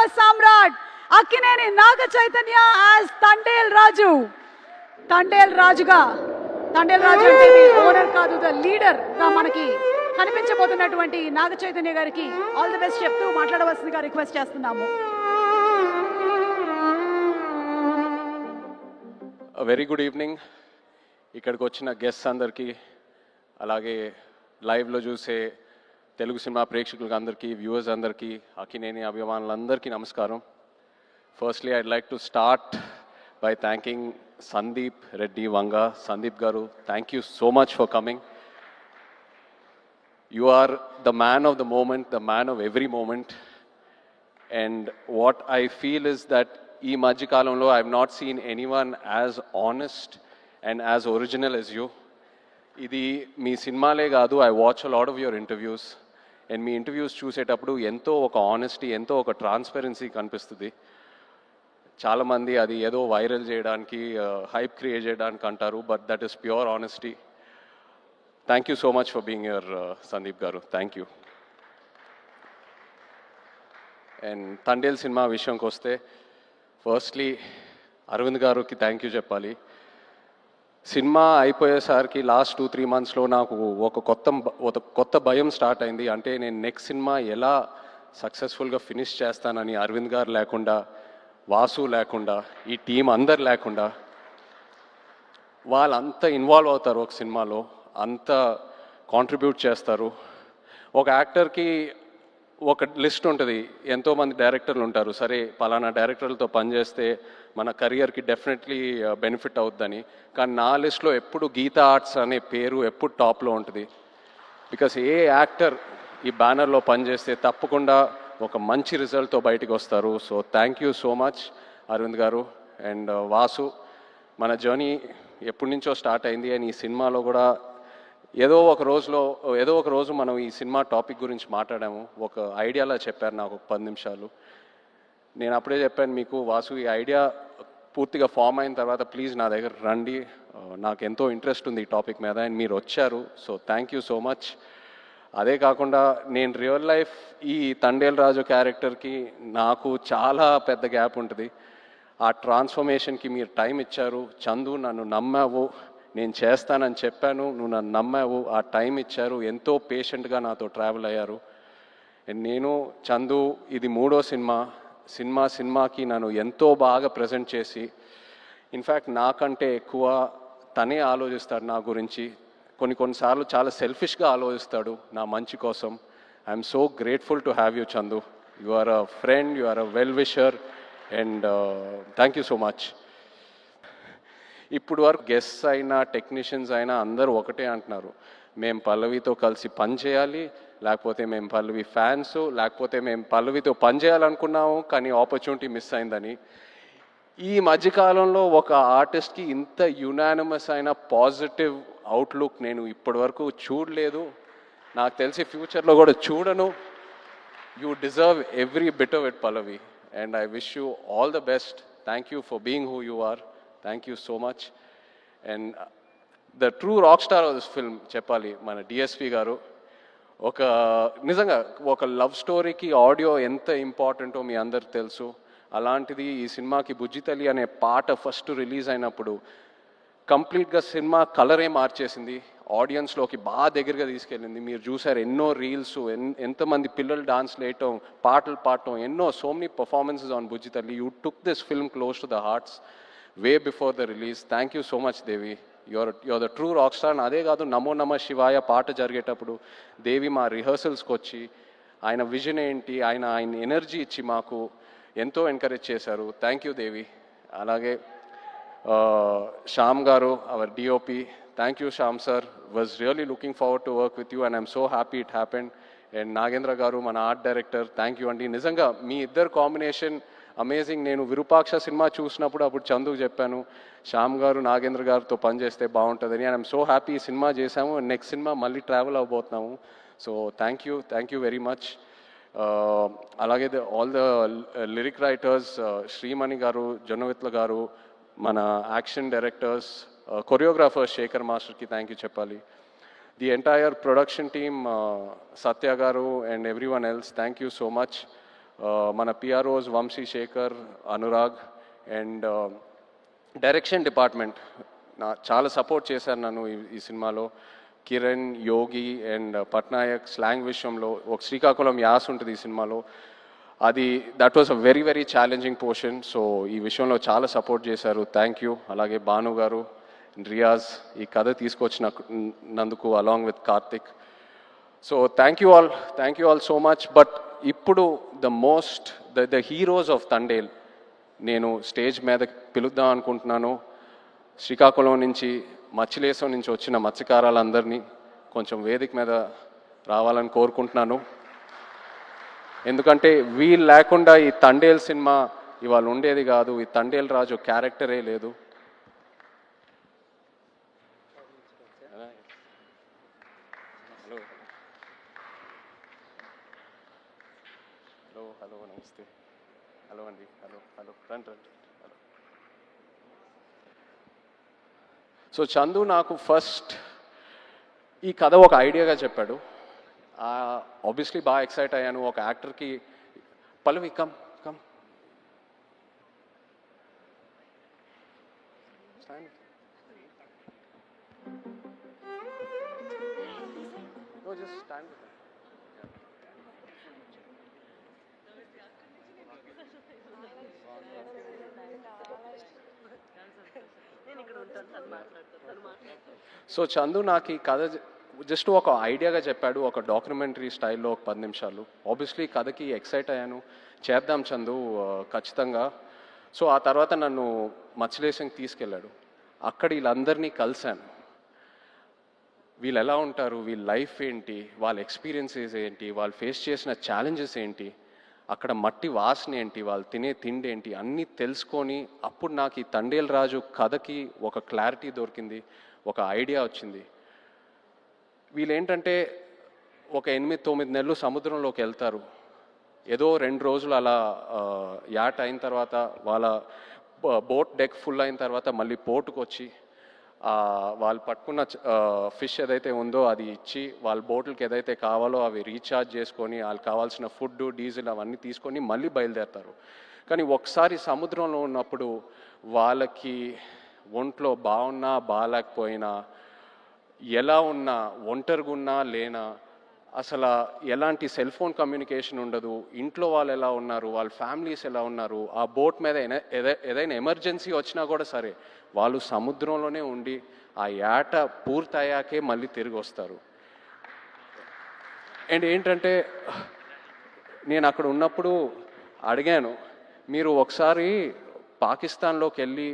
Super సామ్రాట్ Akkineni Naga Chaitanya as Thandel రాజు. తండేల్ రాజుగా, తండేల్ రాజు అంటే owner కాదు, ద లీడర్ గా మనకి కనిపించబోతున్నటువంటి నాగ చైతన్య గారికి ఆల్ ది బెస్ట్ చెప్తూ మాట్లాడవలసిందిగా రిక్వెస్ట్ చేస్తున్నాము. Very good evening. ఇక్కడికి వచ్చిన గెస్ట్స్ అందరికీ, అలాగే లైవ్లో చూసే తెలుగు సినిమా ప్రేక్షకులకు అందరికీ, వ్యూవర్స్ అందరికీ, అక్కినేని అభిమానులందరికీ నమస్కారం. Firstly I'd like to start by thanking Sandeep Reddy Vanga. Sandeep garu, thank you so much for coming. You are the man of the moment, the man of every moment. And what I feel is that ee madhya kalamlo I have not seen anyone as honest and as original as you. Idi mee cinemale gaadu, I watch a lot of your interviews, and mee interviews chusetappudu ento oka honesty, ento oka transparency kanipistudi. Chaala mandi adi edo viral cheyadaniki hype create cheyadaniki antaru, but that is pure honesty. Thank you so much for being here, Sandeep Garu. Thank you. And Tandel cinema విషయం కొస్తే, firstly Arvind గారికి thank you చెప్పాలి. Cinema అయిపోయేసరికి last 2-3 మంత్స్లో నాకు ఒక కొత్త భయం స్టార్ట్ అయింది. అంటే నేను నెక్స్ట్ సినిమా ఎలా సక్సెస్ఫుల్గా ఫినిష్ చేస్తానని. అరవింద్ గారు లేకుండా, వాసు లేకుండా, ఈ టీం అందరు లేకుండా, వాళ్ళంతా ఇన్వాల్వ్ అవుతారు ఒక సినిమాలో, అంత కాంట్రిబ్యూట్ చేస్తారు. ఒక యాక్టర్కి ఒక లిస్ట్ ఉంటుంది, ఎంతోమంది డైరెక్టర్లు ఉంటారు. సరే పలానా డైరెక్టర్లతో పనిచేస్తే మన కెరియర్కి డెఫినెట్లీ బెనిఫిట్ అవుతుందని. కానీ నా లిస్ట్లో ఎప్పుడు గీతా ఆర్ట్స్ అనే పేరు ఎప్పుడు టాప్లో ఉంటుంది. బికాస్ ఏ యాక్టర్ ఈ బ్యానర్లో పనిచేస్తే తప్పకుండా ఒక మంచి రిజల్ట్తో బయటకు వస్తారు. So thank you so much Arvind garu. And Vasu, మన జర్నీ ఎప్పటి నుంచో స్టార్ట్ అయింది. అండ్ ఈ సినిమాలో కూడా ఏదో ఒక రోజు మనం ఈ సినిమా టాపిక్ గురించి మాట్లాడాము. ఒక ఐడియాలా చెప్పారు నాకు, ఒక 10 నిమిషాలు. నేను అప్పుడే చెప్పాను మీకు, వాసు ఈ ఐడియా పూర్తిగా ఫామ్ అయిన తర్వాత ప్లీజ్ నా దగ్గర రండి, నాకు ఎంతో ఇంట్రెస్ట్ ఉంది ఈ టాపిక్ మీద. అండ్ మీరు వచ్చారు. So thank you so much. అదే కాకుండా నేను రియల్ లైఫ్ ఈ తండేల్ రాజు క్యారెక్టర్కి నాకు చాలా పెద్ద గ్యాప్ ఉంటుంది. ఆ ట్రాన్స్ఫర్మేషన్కి మీరు టైం ఇచ్చారు. చందు, నన్ను నమ్మావు, నేను చేస్తానని చెప్పాను, నువ్వు నన్ను నమ్మావు, ఆ టైం ఇచ్చారు, ఎంతో పేషెంట్గా నాతో ట్రావెల్ అయ్యారు. నేను చందు ఇది 3వ సినిమాకి నన్ను ఎంతో బాగా ప్రజెంట్ చేసి, ఇన్ఫ్యాక్ట్ నాకంటే ఎక్కువ తనే ఆలోచిస్తాడు నా గురించి. కొన్నిసార్లు చాలా సెల్ఫిష్గా ఆలోచిస్తాడు నా మంచి కోసం. I'm so grateful to have you Chandu. You are a friend, you are a well wisher, and thank you so much. ఇప్పుడు వరకు గెస్ట్స్ అయినా టెక్నీషియన్స్ అయినా అందరూ ఒకటే అంటున్నారు, మేము పల్లవితో కలిసి పని చేయాలి, లేకపోతే మేము పల్లవి ఫ్యాన్స్, లేకపోతే మేము పల్లవితో పని చేయాలనుకున్నాము కానీ ఆపర్చునిటీ మిస్ అయిందని. ఈ మధ్యకాలంలో ఒక ఆర్టిస్ట్కి ఇంత యునానిమస్ అయిన పాజిటివ్ అవుట్లుక్ నేను ఇప్పటి వరకు చూడలేదు. నాకు తెలిసి ఫ్యూచర్లో కూడా చూడను. You deserve every bit of it Pallavi, and I wish you all the best. Thank you for being who you are. Thank you so much. And the true rock star of this film చెప్పాలి మన DSP గారు. నిజంగా ఒక love స్టోరీకి audio ఎంత ఇంపార్టెంటో మీ అందరికి తెలుసు. అలాంటిది ఈ సినిమాకి బుజ్జితల్లి అనే పాట ఫస్ట్ రిలీజ్ అయినప్పుడు కంప్లీట్గా సినిమా కలరే మార్చేసింది, ఆడియన్స్లోకి బాగా దగ్గరగా తీసుకెళ్ళింది. మీరు చూసారు ఎన్నో రీల్స్, ఎంతమంది పిల్లలు డాన్స్లు వేయటం, పాటలు పాడటం, ఎన్నో so many performances on Bujjithalli. You took this film close to the hearts way before the release. Thank you so much Devi. You're the true rock star. అదే కాదు, నమో నమ శివాయ పాట జరిగేటప్పుడు దేవి మా రిహర్సల్స్కి వచ్చి ఆయన విజన్ ఏంటి, ఆయన ఎనర్జీ ఇచ్చి మాకు ఎంతో ఎంకరేజ్ చేశారు. Thank you Devi. అలాగే Shyam garu, our DOP, thank you Shyam sir. Was really looking forward to work with you and I'm so happy it happened. And Nagendra garu, మన ఆర్ట్ డైరెక్టర్, థ్యాంక్ యూ అండి. నిజంగా మీ ఇద్దరు కాంబినేషన్ అమేజింగ్. నేను విరూపాక్ష సినిమా చూసినప్పుడు అప్పుడు చందుకు చెప్పాను, శ్యామ్ గారు నాగేంద్ర గారితో పనిచేస్తే బాగుంటుందని. అండ్ ఐఎమ్ సో హ్యాపీ ఈ సినిమా చేశాము. నెక్స్ట్ సినిమా మళ్ళీ ట్రావెల్ అవ్వబోతున్నాము. So thank you very much. అలాగే all the lyric writers, Shreemani garu, Jonnavithula garu, మన యాక్షన్ డైరెక్టర్స్, కొరియోగ్రాఫర్ శేఖర్ మాస్టర్కి థ్యాంక్ యూ చెప్పాలి. The entire production team, Satya garu and everyone else, thank you so much. మన PROs Vamsi Sekhar Anurag and direction department చాలా support చేశారు నన్ను ఈ సినిమాలో. కిరణ్, యోగి అండ్ పట్నాయక్ స్లాంగ్ విషయంలో ఒక శ్రీకాకుళం యాస్ ఉంటుంది ఈ సినిమాలో. That was a very very challenging portion. So ఈ విషయంలో చాలా సపోర్ట్ చేశారు. Thank you. అలాగే భాను గారు, రియాజ్ ఈ కథ తీసుకొచ్చినందుకు along with Karthik. So thank you all so much. But ఇప్పుడు ద హీరోస్ ఆఫ్ తండేల్ నేను స్టేజ్ మీద పిలుద్దాం అనుకుంటున్నాను. శ్రీకాకుళం నుంచి, మచ్చిలేశం నుంచి వచ్చిన మత్స్యకారాలందరినీ కొంచెం వేదిక మీద రావాలని కోరుకుంటున్నాను. ఎందుకంటే వీళ్ళు లేకుండా ఈ తండేల్ సినిమా ఇవాళ ఉండేది కాదు. ఈ తండేల్ రాజు క్యారెక్టరే లేదు. హలో నమస్తే. హలో అండి. హలో రండి. హలో. సో చందు నాకు ఫస్ట్ ఈ కథ ఒక ఐడియాగా చెప్పాడు. ఆబ్వియస్లీ బాగా ఎక్సైట్ అయ్యాను. ఒక యాక్టర్కి Pallavi come just stand with them. So Chandu నాకు ఈ కథ జస్ట్ ఒక ఐడియాగా చెప్పాడు. ఒక డాక్యుమెంటరీ స్టైల్లో ఒక 10 నిమిషాలు. ఆబ్వియస్లీ కథకి ఎక్సైట్ అయ్యాను. చేద్దాం చందు ఖచ్చితంగా. సో ఆ తర్వాత నన్ను మత్స్యలేశంకి తీసుకెళ్ళాడు. అక్కడ వీళ్ళందరినీ కలిశాను. వీళ్ళు ఎలా ఉంటారు, వీళ్ళ లైఫ్ ఏంటి, వాళ్ళ ఎక్స్పీరియన్సెస్ ఏంటి, వాళ్ళు ఫేస్ చేసిన ఛాలెంజెస్ ఏంటి, అక్కడ మట్టి వాసన ఏంటి, వాళ్ళు తినే తిండి ఏంటి, అన్నీ తెలుసుకొని అప్పుడు నాకు ఈ తండేల్ రాజు కథకి ఒక క్లారిటీ దొరికింది, ఒక ఐడియా వచ్చింది. వీళ్ళేంటంటే ఒక 8-9 నెలలు సముద్రంలోకి వెళ్తారు. ఏదో 2 రోజులు అలా యాట్ అయిన తర్వాత వాళ్ళ బోట్ డెక్ ఫుల్ అయిన తర్వాత మళ్ళీ పోర్టుకు వచ్చి వాళ్ళు పట్టుకున్న ఫిష్ ఏదైతే ఉందో అది ఇచ్చి వాళ్ళ బోట్లకి ఏదైతే కావాలో అవి రీఛార్జ్ చేసుకొని వాళ్ళకి కావాల్సిన ఫుడ్, డీజిల్ అవన్నీ తీసుకొని మళ్ళీ బయలుదేరుతారు. కానీ ఒకసారి సముద్రంలో ఉన్నప్పుడు వాళ్ళకి ఒంట్లో బాగున్నా బాగాలేకపోయినా, ఎలా ఉన్నా, ఒంటరిగా ఉన్నా లేనా, అసలు ఎలాంటి సెల్ ఫోన్ కమ్యూనికేషన్ ఉండదు. ఇంట్లో వాళ్ళు ఎలా ఉన్నారు, వాళ్ళ ఫ్యామిలీస్ ఎలా ఉన్నారు, ఆ బోట్ మీద ఏదైనా ఎమర్జెన్సీ వచ్చినా కూడా సరే వాళ్ళు సముద్రంలోనే ఉండి ఆ యాట పూర్తయ్యాకే మళ్ళీ తిరిగి వస్తారు. అండ్ ఏంటంటే నేను అక్కడ ఉన్నప్పుడు అడిగాను, మీరు ఒకసారి పాకిస్తాన్లోకి వెళ్ళి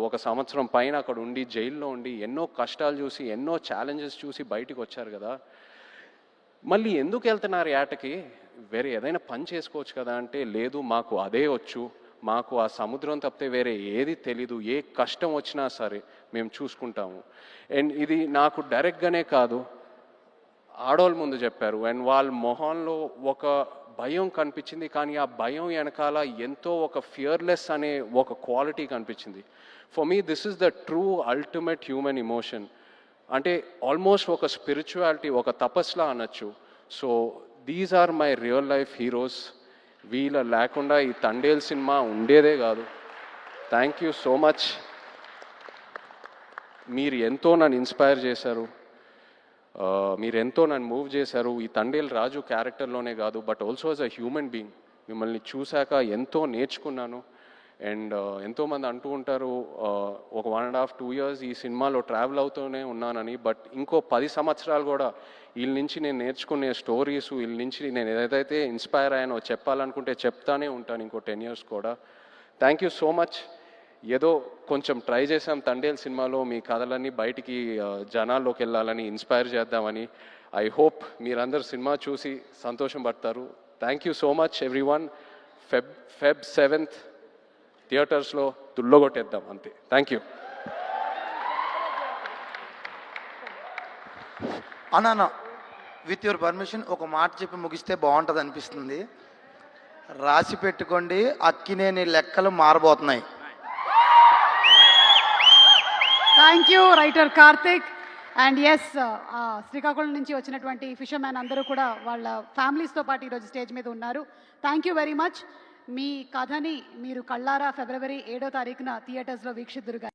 ఒక సంవత్సరం పైన అక్కడ ఉండి జైల్లో ఉండి ఎన్నో కష్టాలు చూసి ఎన్నో ఛాలెంజెస్ చూసి బయటికి వచ్చారు కదా, మళ్ళీ ఎందుకు వెళ్తున్నారు యాటకి, వేరే ఏదైనా పని చేసుకోవచ్చు కదా అంటే, లేదు మాకు అదే వచ్చు, మాకు ఆ సముద్రం తప్పితే వేరే ఏది తెలీదు, ఏ కష్టం వచ్చినా సరే మేము చూసుకుంటాము. అండ్ ఇది నాకు డైరెక్ట్గానే కాదు, ఆడవాళ్ళ ముందు చెప్పారు. అండ్ వాళ్ళ మొహంలో ఒక భయం కనిపించింది, కానీ ఆ భయం వెనకాల ఎంతో ఒక ఫియర్లెస్ అనే ఒక క్వాలిటీ కనిపించింది. For me this is the true ultimate human emotion. అంటే ఆల్మోస్ట్ ఒక స్పిరిచువాలిటీ, ఒక తపస్లా అనొచ్చు. So these are my real life heroes. వీళ్ళ లేకుండా ఈ తండేల్ సినిమా ఉండేదే కాదు. Thank you so much. మీరు ఎంతో నన్ను ఇన్స్పైర్ చేశారు, మీరు ఎంతో నన్ను మూవ్ చేశారు. ఈ తండేల్ రాజు క్యారెక్టర్లోనే కాదు, but also as a human being మిమ్మల్ని చూశాక ఎంతో నేర్చుకున్నాను. అండ్ ఎంతోమంది అంటూ ఉంటారు ఒక 1.5-2 years ఈ సినిమాలో ట్రావెల్ అవుతూనే ఉన్నానని. బట్ ఇంకో 10 సంవత్సరాలు కూడా వీళ్ళ నుంచి నేను నేర్చుకునే స్టోరీస్, వీళ్ళ నుంచి నేను ఏదైతే ఇన్స్పైర్ అయ్యానో చెప్పాలనుకుంటే చెప్తానే ఉంటాను ఇంకో 10 years కూడా. Thank you so much. ఏదో కొంచెం ట్రై చేసాం తండేల్ సినిమాలో మీ కథలన్నీ బయటికి జనాల్లోకి వెళ్ళాలని, ఇన్స్పైర్ చేద్దామని. ఐ హోప్ మీరందరూ సినిమా చూసి సంతోషం పడతారు. Thank you so much everyone. Feb 7th థియేటర్స్లో దుల్లగొట్టేద్దాం అంతే. Thank you. అన్నా, విత్ యువర్ పర్మిషన్ ఒక మాట చెప్పి ముగిస్తే బాగుంటుంది అనిపిస్తుంది. రాసి పెట్టుకోండి, అక్కినేని లెక్కలు మారబోతున్నాయి. Thank you writer Karthik. And yes Srikakulam నుంచి వచ్చినటువంటి ఫిషర్మ్యాన్ అందరూ కూడా వాళ్ళ ఫ్యామిలీస్తో పాటు ఈరోజు స్టేజ్ మీద ఉన్నారు. Thank you very much. మీ కథని మీరు కళ్ళారా ఫిబ్రవరి 7వ తారీఖున థియేటర్స్లో వీక్షిద్దురుగా.